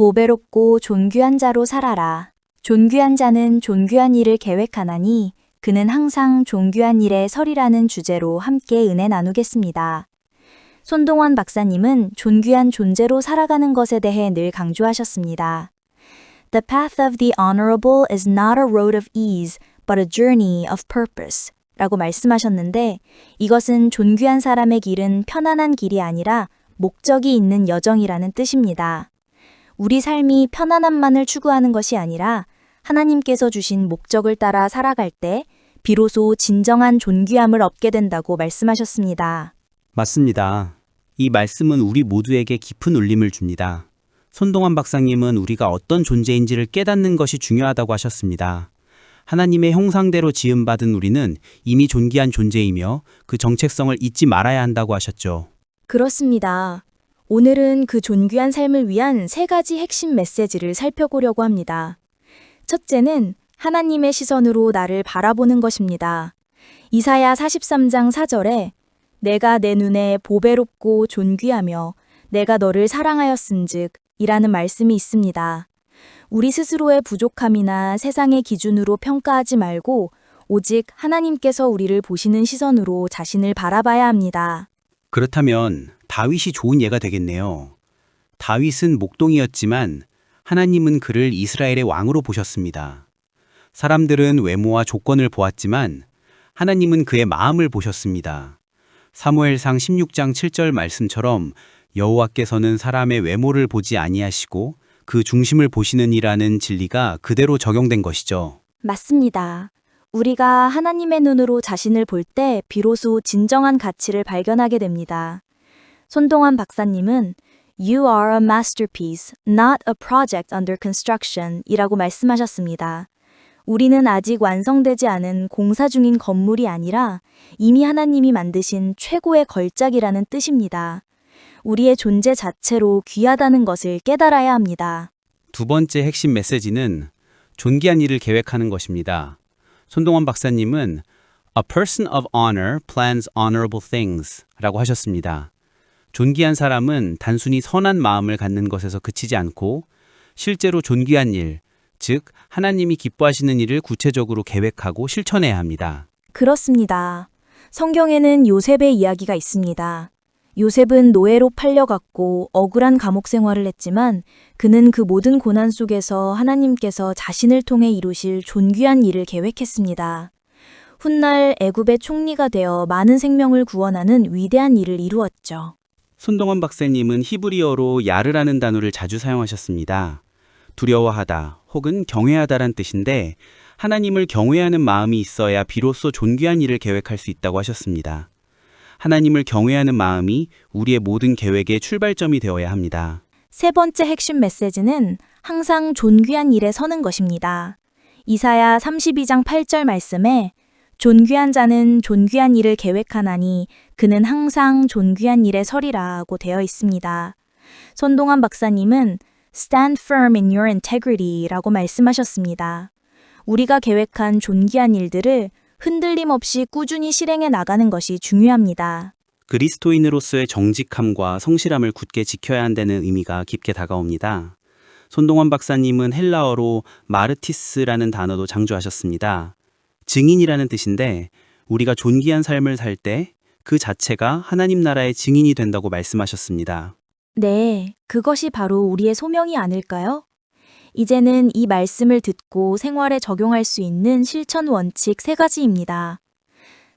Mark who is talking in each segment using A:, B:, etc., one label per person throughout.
A: 보배롭고 존귀한 자로 살아라. 존귀한 자는 존귀한 일을 계획하나니 그는 항상 존귀한 일에 서리라는 주제로 함께 은혜 나누겠습니다. 손동원 박사님은 존귀한 존재로 살아가는 것에 대해 늘 강조하셨습니다. The path of the honorable is not a road of ease, but a journey of purpose. 라고 말씀하셨는데 이것은 존귀한 사람의 길은 편안한 길이 아니라 목적이 있는 여정이라는 뜻입니다. 우리 삶이 편안함만을 추구하는 것이 아니라 하나님께서 주신 목적을 따라 살아갈 때 비로소 진정한 존귀함을 얻게 된다고 말씀하셨습니다.
B: 맞습니다. 이 말씀은 우리 모두에게 깊은 울림을 줍니다. 손동환 박사님은 우리가 어떤 존재인지를 깨닫는 것이 중요하다고 하셨습니다. 하나님의 형상대로 지음받은 우리는 이미 존귀한 존재이며 그 정체성을 잊지 말아야 한다고 하셨죠.
A: 그렇습니다. 오늘은 그 존귀한 삶을 위한 3가지 핵심 메시지를 살펴보려고 합니다. 첫째는 하나님의 시선으로 나를 바라보는 것입니다. 이사야 43장 4절에 내가 내 눈에 보배롭고 존귀하며 내가 너를 사랑하였은즉 이라는 말씀이 있습니다. 우리 스스로의 부족함이나 세상의 기준으로 평가하지 말고 오직 하나님께서 우리를 보시는 시선으로 자신을 바라봐야 합니다.
B: 그렇다면 다윗이 좋은 예가 되겠네요. 다윗은 목동이었지만 하나님은 그를 이스라엘의 왕으로 보셨습니다. 사람들은 외모와 조건을 보았지만 하나님은 그의 마음을 보셨습니다. 사무엘상 16장 7절 말씀처럼 여호와께서는 사람의 외모를 보지 아니하시고 그 중심을 보시느니라는 진리가 그대로 적용된 것이죠.
A: 맞습니다. 우리가 하나님의 눈으로 자신을 볼 때 비로소 진정한 가치를 발견하게 됩니다. 손동환 박사님은 You are a masterpiece, not a project under construction 이라고 말씀하셨습니다. 우리는 아직 완성되지 않은 공사 중인 건물이 아니라 이미 하나님이 만드신 최고의 걸작이라는 뜻입니다. 우리의 존재 자체로 귀하다는 것을 깨달아야 합니다.
B: 두 번째 핵심 메시지는 존귀한 일을 계획하는 것입니다. 손동환 박사님은 A person of honor plans honorable things 라고 하셨습니다. 존귀한 사람은 단순히 선한 마음을 갖는 것에서 그치지 않고 실제로 존귀한 일, 즉 하나님이 기뻐하시는 일을 구체적으로 계획하고 실천해야 합니다.
A: 그렇습니다. 성경에는 요셉의 이야기가 있습니다. 요셉은 노예로 팔려갔고 억울한 감옥 생활을 했지만 그는 그 모든 고난 속에서 하나님께서 자신을 통해 이루실 존귀한 일을 계획했습니다. 훗날 애굽의 총리가 되어 많은 생명을 구원하는 위대한 일을 이루었죠.
B: 손동환 박사님은 히브리어로 야르라는 단어를 자주 사용하셨습니다. 두려워하다 혹은 경외하다란 뜻인데 하나님을 경외하는 마음이 있어야 비로소 존귀한 일을 계획할 수 있다고 하셨습니다. 하나님을 경외하는 마음이 우리의 모든 계획의 출발점이 되어야 합니다.
A: 세 번째 핵심 메시지는 항상 존귀한 일에 서는 것입니다. 이사야 32장 8절 말씀에 존귀한 자는 존귀한 일을 계획하나니 그는 항상 존귀한 일에 서리라고 되어 있습니다. 손동환 박사님은 Stand firm in your integrity 라고 말씀하셨습니다. 우리가 계획한 존귀한 일들을 흔들림 없이 꾸준히 실행해 나가는 것이 중요합니다.
B: 그리스도인으로서의 정직함과 성실함을 굳게 지켜야 한다는 의미가 깊게 다가옵니다. 손동환 박사님은 헬라어로 마르티스라는 단어도 장조하셨습니다. 증인이라는 뜻인데 우리가 존귀한 삶을 살 때 그 자체가 하나님 나라의 증인이 된다고 말씀하셨습니다.
A: 네, 그것이 바로 우리의 소명이 아닐까요? 이제는 이 말씀을 듣고 생활에 적용할 수 있는 실천 원칙 3가지입니다.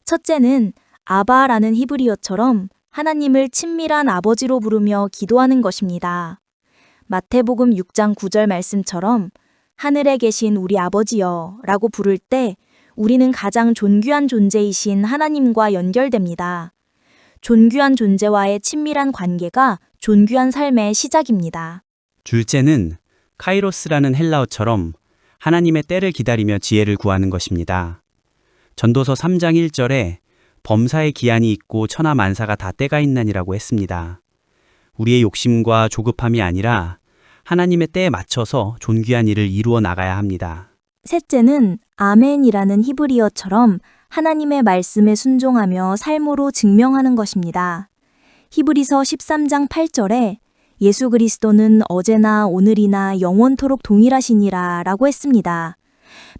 A: 첫째는 아바라는 히브리어처럼 하나님을 친밀한 아버지로 부르며 기도하는 것입니다. 마태복음 6장 9절 말씀처럼 하늘에 계신 우리 아버지여 라고 부를 때 우리는 가장 존귀한 존재이신 하나님과 연결됩니다. 존귀한 존재와의 친밀한 관계가 존귀한 삶의 시작입니다.
B: 둘째는 카이로스라는 헬라어처럼 하나님의 때를 기다리며 지혜를 구하는 것입니다. 전도서 3장 1절에 범사의 기한이 있고 천하 만사가 다 때가 있나니라고 했습니다. 우리의 욕심과 조급함이 아니라 하나님의 때에 맞춰서 존귀한 일을 이루어 나가야 합니다.
A: 셋째는 아멘이라는 히브리어처럼 하나님의 말씀에 순종하며 삶으로 증명하는 것입니다. 히브리서 13장 8절에 예수 그리스도는 어제나 오늘이나 영원토록 동일하시니라 라고 했습니다.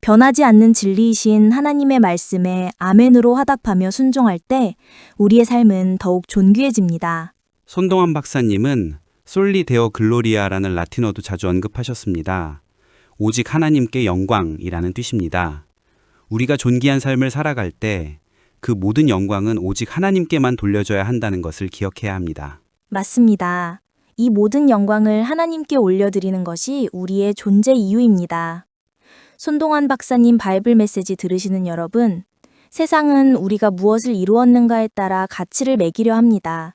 A: 변하지 않는 진리이신 하나님의 말씀에 아멘으로 화답하며 순종할 때 우리의 삶은 더욱 존귀해집니다.
B: 손동환 박사님은 솔리 데오 글로리아라는 라틴어도 자주 언급하셨습니다. 오직 하나님께 영광이라는 뜻입니다. 우리가 존귀한 삶을 살아갈 때 그 모든 영광은 오직 하나님께만 돌려줘야 한다는 것을 기억해야 합니다.
A: 맞습니다. 이 모든 영광을 하나님께 올려드리는 것이 우리의 존재 이유입니다. 손동환 박사님 바이블 메시지 들으시는 여러분, 세상은 우리가 무엇을 이루었는가에 따라 가치를 매기려 합니다.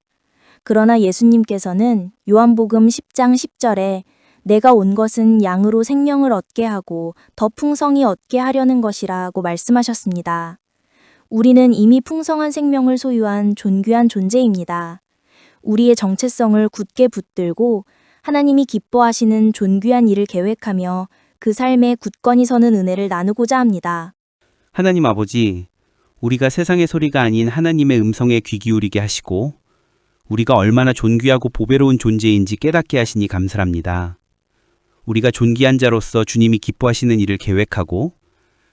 A: 그러나 예수님께서는 요한복음 10장 10절에 내가 온 것은 양으로 생명을 얻게 하고 더 풍성히 얻게 하려는 것이라고 말씀하셨습니다. 우리는 이미 풍성한 생명을 소유한 존귀한 존재입니다. 우리의 정체성을 굳게 붙들고 하나님이 기뻐하시는 존귀한 일을 계획하며 그 삶에 굳건히 서는 은혜를 나누고자 합니다.
B: 하나님 아버지, 우리가 세상의 소리가 아닌 하나님의 음성에 귀 기울이게 하시고 우리가 얼마나 존귀하고 보배로운 존재인지 깨닫게 하시니 감사합니다. 우리가 존귀한 자로서 주님이 기뻐하시는 일을 계획하고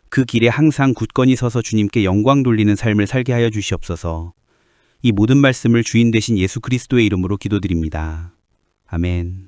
B: 그 길에 항상 굳건히 서서 주님께 영광 돌리는 삶을 살게 하여 주시옵소서. 이 모든 말씀을 주인 되신 예수 그리스도의 이름으로 기도드립니다. 아멘.